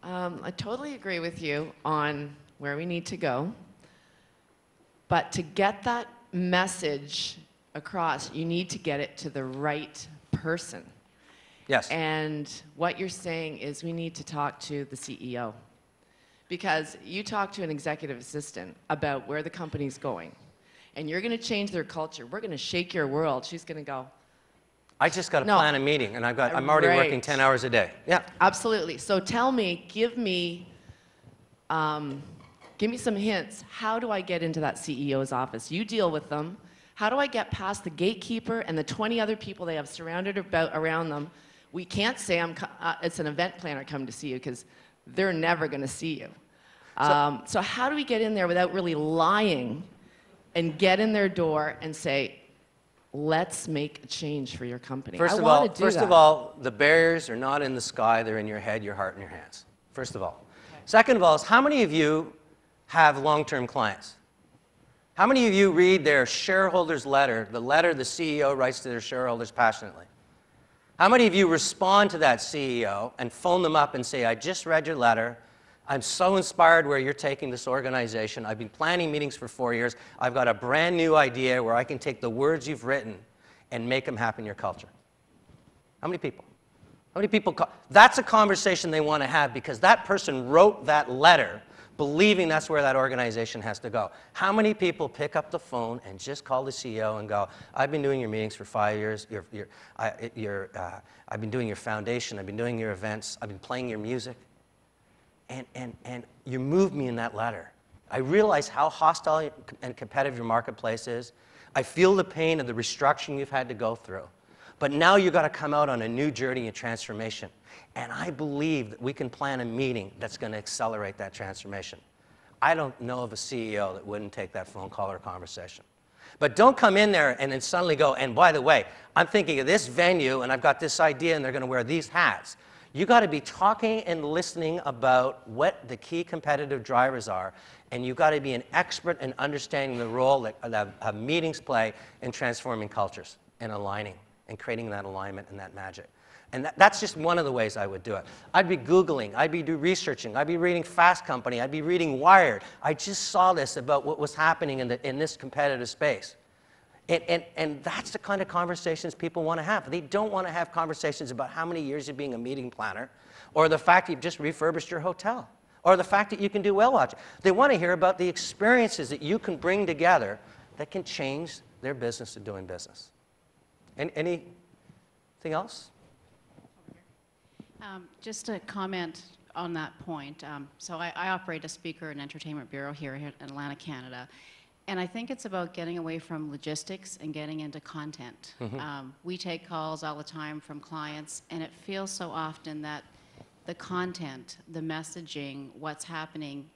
I totally agree with you on where we need to go. But to get that message across, you need to get it to the right person. Yes. And what you're saying is we need to talk to the CEO. Because you talk to an executive assistant about where the company's going, and you're going to change their culture. We're going to shake your world. She's going to go, I just got to plan a meeting, and I'm already Right. working 10 hours a day. Yeah. Absolutely. So tell me, give me some hints. How do I get into that CEO's office? You deal with them. How do I get past the gatekeeper and the 20 other people they have surrounded around them? We can't say it's an event planner coming to see you, because they're never going to see you. So how do we get in there without really lying and get in their door and say, let's make a change for your company? First of all, the barriers are not in the sky. They're in your head, your heart, and your hands. First of all. Okay. Second of all, is how many of you have long-term clients? How many of you read their shareholders' letter, the letter the CEO writes to their shareholders passionately? How many of you respond to that CEO and phone them up and say, I just read your letter. I'm so inspired where you're taking this organization. I've been planning meetings for 4 years. I've got a brand new idea where I can take the words you've written and make them happen in your culture. How many people? How many people? That's a conversation they want to have, because that person wrote that letter believing that's where that organization has to go. How many people pick up the phone and just call the CEO and go, I've been doing your meetings for 5 years. I've been doing your foundation. I've been doing your events. I've been playing your music. And you moved me in that letter. I realize how hostile and competitive your marketplace is. I feel the pain of the restructuring you've had to go through. But now you've got to come out on a new journey of transformation. And I believe that we can plan a meeting that's going to accelerate that transformation. I don't know of a CEO that wouldn't take that phone call or conversation. But don't come in there and then suddenly go, and by the way, I'm thinking of this venue, and I've got this idea, and they're going to wear these hats. You got to be talking and listening about what the key competitive drivers are, and you've got to be an expert in understanding the role that meetings play in transforming cultures and aligning and creating that alignment and that magic. And that's just one of the ways I would do it. I'd be Googling, I'd be researching, I'd be reading Fast Company, I'd be reading Wired. I just saw this about what was happening in this competitive space. And that's the kind of conversations people want to have. They don't want to have conversations about how many years of being a meeting planner, or the fact that you've just refurbished your hotel, or the fact that you can do whale watching. They want to hear about the experiences that you can bring together that can change their business to doing business. Anything else? Just to comment on that point. So I operate a speaker and entertainment bureau here in Atlanta, Canada. And I think it's about getting away from logistics and getting into content. Mm-hmm. We take calls all the time from clients, and it feels so often that the content, the messaging, what's happening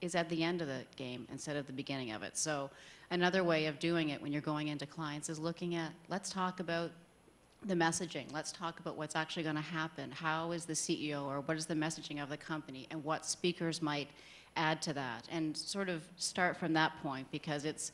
is at the end of the game instead of the beginning of it. So another way of doing it when you're going into clients is looking at, let's talk about the messaging. Let's talk about what's actually going to happen. How is the CEO, or what is the messaging of the company, and what speakers might add to that, and sort of start from that point, because it's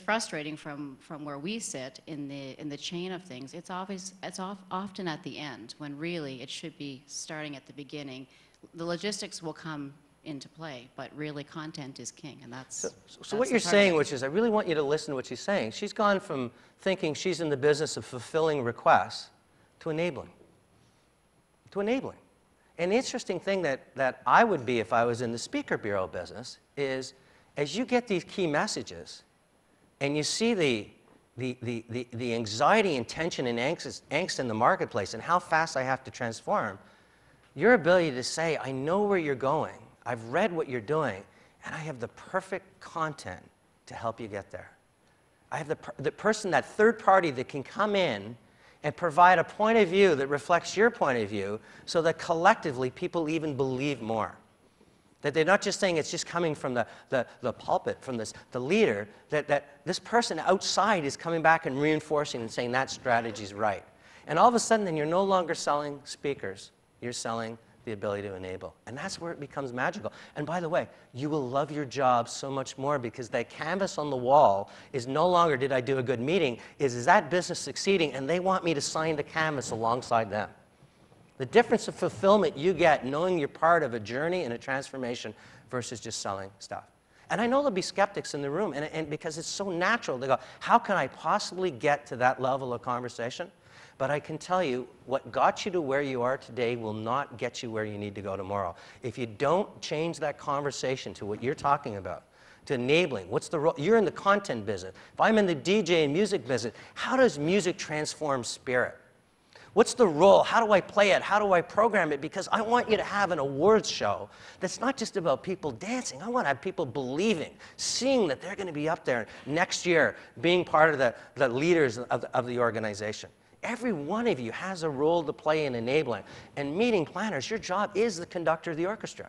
frustrating from where we sit in the chain of things. It's often at the end, when really it should be starting at the beginning. The logistics will come into play, but really content is king, and that's what you're saying, which is, I really want you to listen to what she's saying. She's gone from thinking she's in the business of fulfilling requests to enabling. To enabling. And the interesting thing that I would be if I was in the speaker bureau business is, as you get these key messages and you see the anxiety and tension and angst in the marketplace and how fast I have to transform, your ability to say, I know where you're going, I've read what you're doing, and I have the perfect content to help you get there. I have the person, that third party that can come in and provide a point of view that reflects your point of view, so that collectively people even believe more. That they're not just saying it's just coming from the pulpit, from the leader, that this person outside is coming back and reinforcing and saying that strategy's right. And all of a sudden, then you're no longer selling speakers, you're selling the ability to enable. And that's where it becomes magical. And by the way, you will love your job so much more, because that canvas on the wall is no longer, did I do a good meeting, is that business succeeding, and they want me to sign the canvas alongside them. The difference of fulfillment you get knowing you're part of a journey and a transformation versus just selling stuff. And I know there'll be skeptics in the room, and because it's so natural, they go, how can I possibly get to that level of conversation? But I can tell you, what got you to where you are today will not get you where you need to go tomorrow. If you don't change that conversation to what you're talking about, to enabling, what's the role? You're in the content business. If I'm in the DJ and music business, how does music transform spirit? What's the role? How do I play it? How do I program it? Because I want you to have an awards show that's not just about people dancing. I want to have people believing, seeing that they're going to be up there next year, being part of the leaders of the organization. Every one of you has a role to play in enabling. And meeting planners, your job is the conductor of the orchestra.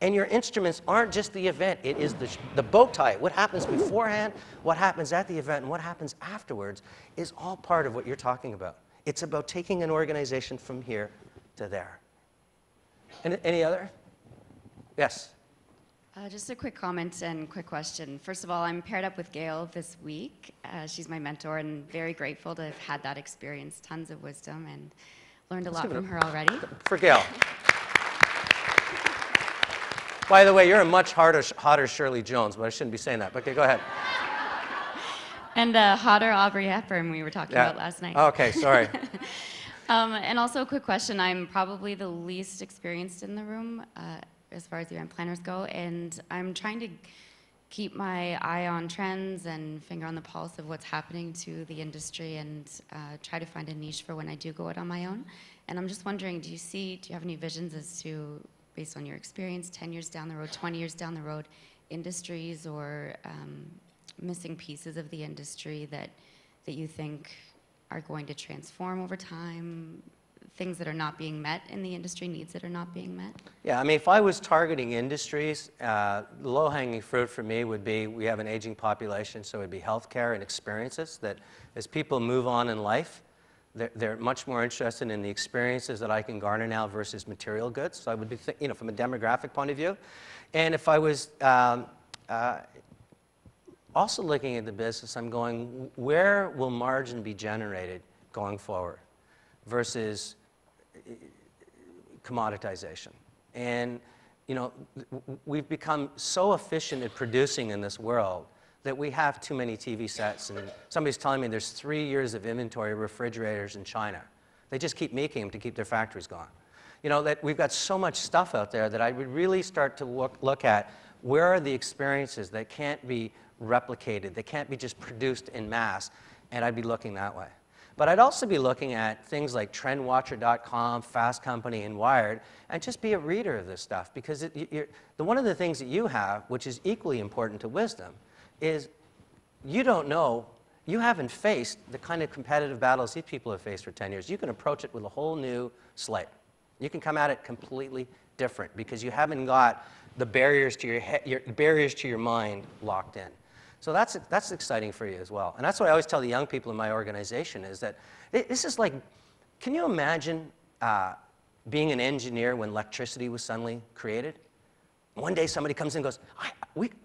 And your instruments aren't just the event, it is the bow tie. What happens beforehand, what happens at the event, and what happens afterwards is all part of what you're talking about. It's about taking an organization from here to there. Any other? Yes? Just a quick comment and quick question. First of all, I'm paired up with Gail this week. She's my mentor and very grateful to have had that experience. Tons of wisdom and learned a lot from her already. For Gail. By the way, you're a much hotter Shirley Jones, but I shouldn't be saying that. Okay, go ahead. And hotter Aubrey Hepburn we were talking about last night. Okay, sorry. And also a quick question. I'm probably the least experienced in the room as far as event planners go, and I'm trying to keep my eye on trends and finger on the pulse of what's happening to the industry and try to find a niche for when I do go out on my own. And I'm just wondering, do you have any visions as to, based on your experience, 10 years down the road, 20 years down the road, industries or missing pieces of the industry that you think are going to transform over time, things that are not being met in the industry, needs that are not being met? Yeah, I mean, if I was targeting industries, the low-hanging fruit for me would be, we have an aging population, so it would be healthcare and experiences that as people move on in life, they're much more interested in the experiences that I can garner now versus material goods. So I would be, from a demographic point of view. And if I was also looking at the business, I'm going, where will margin be generated going forward versus commoditization? And, we've become so efficient at producing in this world that we have too many TV sets. And somebody's telling me there's 3 years of inventory of refrigerators in China. They just keep making them to keep their factories going. That we've got so much stuff out there that I would really start to look at where are the experiences that can't be replicated, that can't be just produced in mass, and I'd be looking that way. But I'd also be looking at things like trendwatcher.com, Fast Company, and Wired, and just be a reader of this stuff. Because one of the things that you have, which is equally important to wisdom, is you don't know, you haven't faced the kind of competitive battles these people have faced for 10 years. You can approach it with a whole new slate. You can come at it completely different because you haven't got the barriers to your mind locked in. So that's exciting for you as well. And that's what I always tell the young people in my organization is that this is like, can you imagine being an engineer when electricity was suddenly created? One day somebody comes in and goes,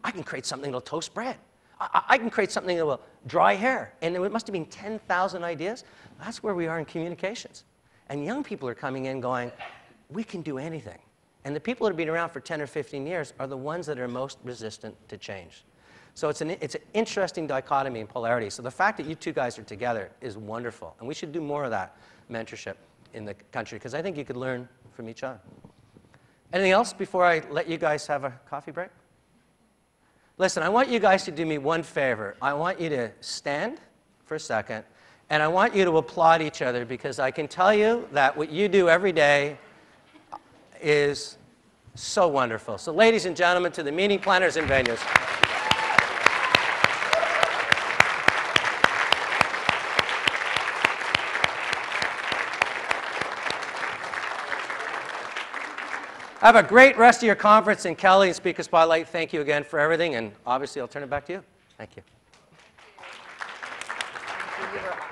I can create something that will toast bread. I can create something that will dry hair. And it must have been 10,000 ideas. That's where we are in communications. And young people are coming in going, we can do anything. And the people that have been around for 10 or 15 years are the ones that are most resistant to change. So it's an interesting dichotomy and polarity. So the fact that you two guys are together is wonderful. And we should do more of that mentorship in the country because I think you could learn from each other. Anything else before I let you guys have a coffee break? Listen, I want you guys to do me one favor. I want you to stand for a second, and I want you to applaud each other because I can tell you that what you do every day is so wonderful. So ladies and gentlemen, to the meeting planners and venues. Have a great rest of your conference. And Kelly and Speaker Spotlight, thank you again for everything. And obviously, I'll turn it back to you. Thank you. You were